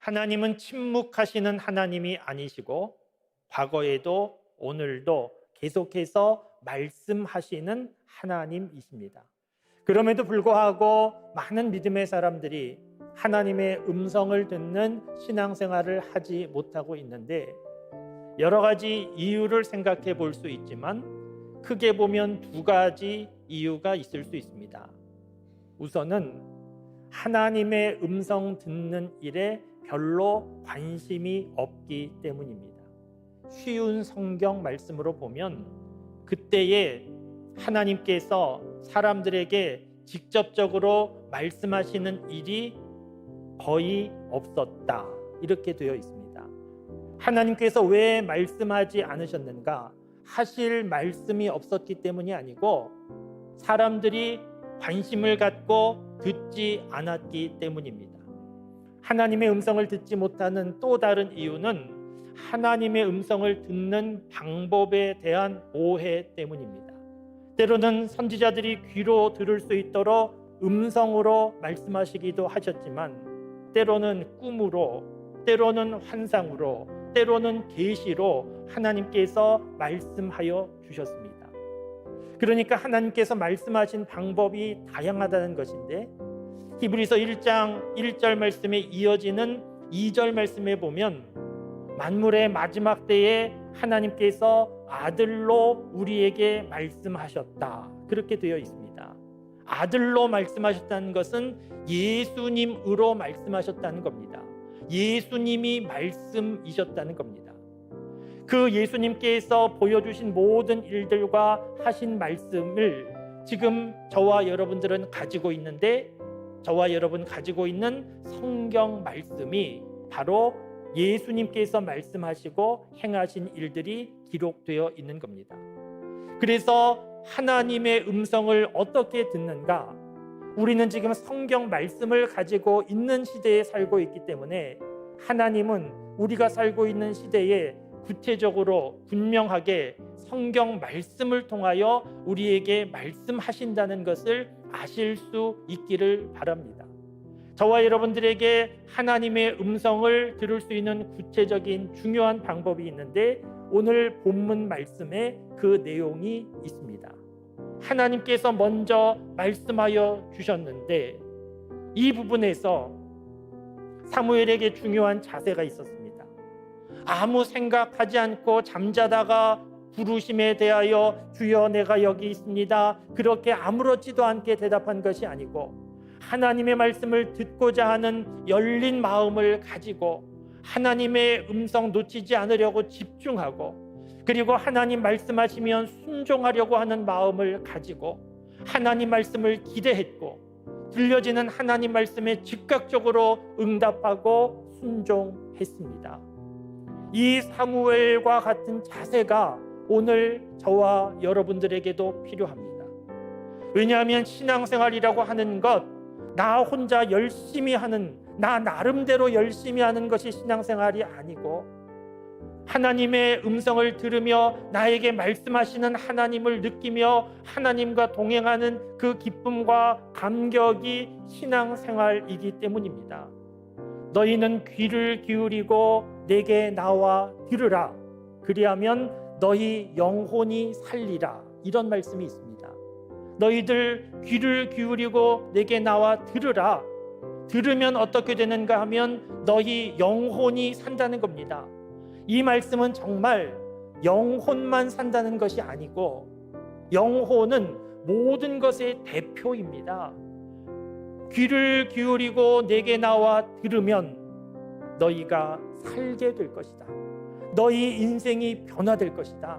하나님은 침묵하시는 하나님이 아니시고 과거에도 오늘도 계속해서 말씀하시는 하나님이십니다. 그럼에도 불구하고 많은 믿음의 사람들이 하나님의 음성을 듣는 신앙생활을 하지 못하고 있는데, 여러 가지 이유를 생각해 볼 수 있지만 크게 보면 두 가지 이유가 있을 수 있습니다. 우선은 하나님의 음성 듣는 일에 별로 관심이 없기 때문입니다. 쉬운 성경 말씀으로 보면 그때에 하나님께서 사람들에게 직접적으로 말씀하시는 일이 거의 없었다, 이렇게 되어 있습니다. 하나님께서 왜 말씀하지 않으셨는가? 하실 말씀이 없었기 때문이 아니고 사람들이 관심을 갖고 듣지 않았기 때문입니다. 하나님의 음성을 듣지 못하는 또 다른 이유는 하나님의 음성을 듣는 방법에 대한 오해 때문입니다. 때로는 선지자들이 귀로 들을 수 있도록 음성으로 말씀하시기도 하셨지만, 때로는 꿈으로, 때로는 환상으로, 때로는 계시로 하나님께서 말씀하여 주셨습니다. 그러니까 하나님께서 말씀하신 방법이 다양하다는 것인데, 히브리서 1장 1절 말씀에 이어지는 2절 말씀에 보면 만물의 마지막 때에 하나님께서 아들로 우리에게 말씀하셨다, 그렇게 되어 있습니다. 아들로 말씀하셨다는 것은 예수님으로 말씀하셨다는 겁니다. 예수님이 말씀이셨다는 겁니다. 그 예수님께서 보여주신 모든 일들과 하신 말씀을 지금 저와 여러분들은 가지고 있는데, 저와 여러분 가지고 있는 성경 말씀이 바로 예수님께서 말씀하시고 행하신 일들이 기록되어 있는 겁니다. 그래서 하나님의 음성을 어떻게 듣는가? 우리는 지금 성경 말씀을 가지고 있는 시대에 살고 있기 때문에 하나님은 우리가 살고 있는 시대에 구체적으로 분명하게 성경 말씀을 통하여 우리에게 말씀하신다는 것을 아실 수 있기를 바랍니다. 저와 여러분들에게 하나님의 음성을 들을 수 있는 구체적인 중요한 방법이 있는데, 오늘 본문 말씀에 그 내용이 있습니다. 하나님께서 먼저 말씀하여 주셨는데, 이 부분에서 사무엘에게 중요한 자세가 있었습니다. 아무 생각하지 않고 잠자다가 부르심에 대하여 주여 내가 여기 있습니다, 그렇게 아무렇지도 않게 대답한 것이 아니고, 하나님의 말씀을 듣고자 하는 열린 마음을 가지고 하나님의 음성 놓치지 않으려고 집중하고, 그리고 하나님 말씀하시면 순종하려고 하는 마음을 가지고 하나님 말씀을 기대했고, 들려지는 하나님 말씀에 즉각적으로 응답하고 순종했습니다. 이 사무엘과 같은 자세가 오늘 저와 여러분들에게도 필요합니다. 왜냐하면 신앙생활이라고 하는 것, 나 혼자 열심히 하는, 나 나름대로 열심히 하는 것이 신앙생활이 아니고, 하나님의 음성을 들으며 나에게 말씀하시는 하나님을 느끼며 하나님과 동행하는 그 기쁨과 감격이 신앙생활이기 때문입니다. 너희는 귀를 기울이고 내게 나와 들으라, 그리하면 너희 영혼이 살리라, 이런 말씀이 있습니다. 너희들 귀를 기울이고 내게 나와 들으라. 들으면 어떻게 되는가 하면 너희 영혼이 산다는 겁니다. 이 말씀은 정말 영혼만 산다는 것이 아니고, 영혼은 모든 것의 대표입니다. 귀를 기울이고 내게 나와 들으면 너희가 살게 될 것이다. 너희 인생이 변화될 것이다.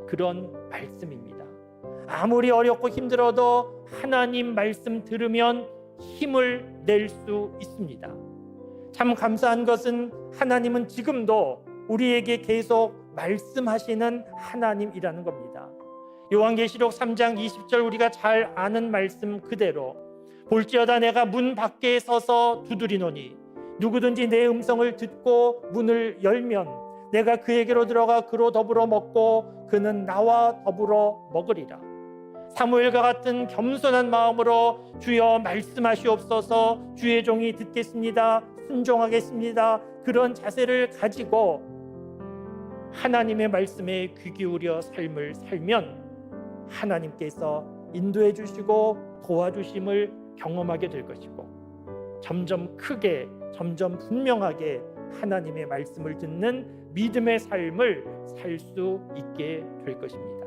그런 말씀입니다. 아무리 어렵고 힘들어도 하나님 말씀 들으면 힘을 낼 수 있습니다. 참 감사한 것은 하나님은 지금도 우리에게 계속 말씀하시는 하나님이라는 겁니다. 요한계시록 3장 20절 우리가 잘 아는 말씀 그대로, 볼지어다 내가 문 밖에 서서 두드리노니 누구든지 내 음성을 듣고 문을 열면 내가 그에게로 들어가 그로 더불어 먹고 그는 나와 더불어 먹으리라. 사무엘과 같은 겸손한 마음으로 주여 말씀하시옵소서, 주의 종이 듣겠습니다, 순종하겠습니다. 그런 자세를 가지고 하나님의 말씀에 귀 기울여 삶을 살면 하나님께서 인도해 주시고 도와주심을 경험하게 될 것이고 점점 크게 점점 분명하게 하나님의 말씀을 듣는 믿음의 삶을 살 수 있게 될 것입니다.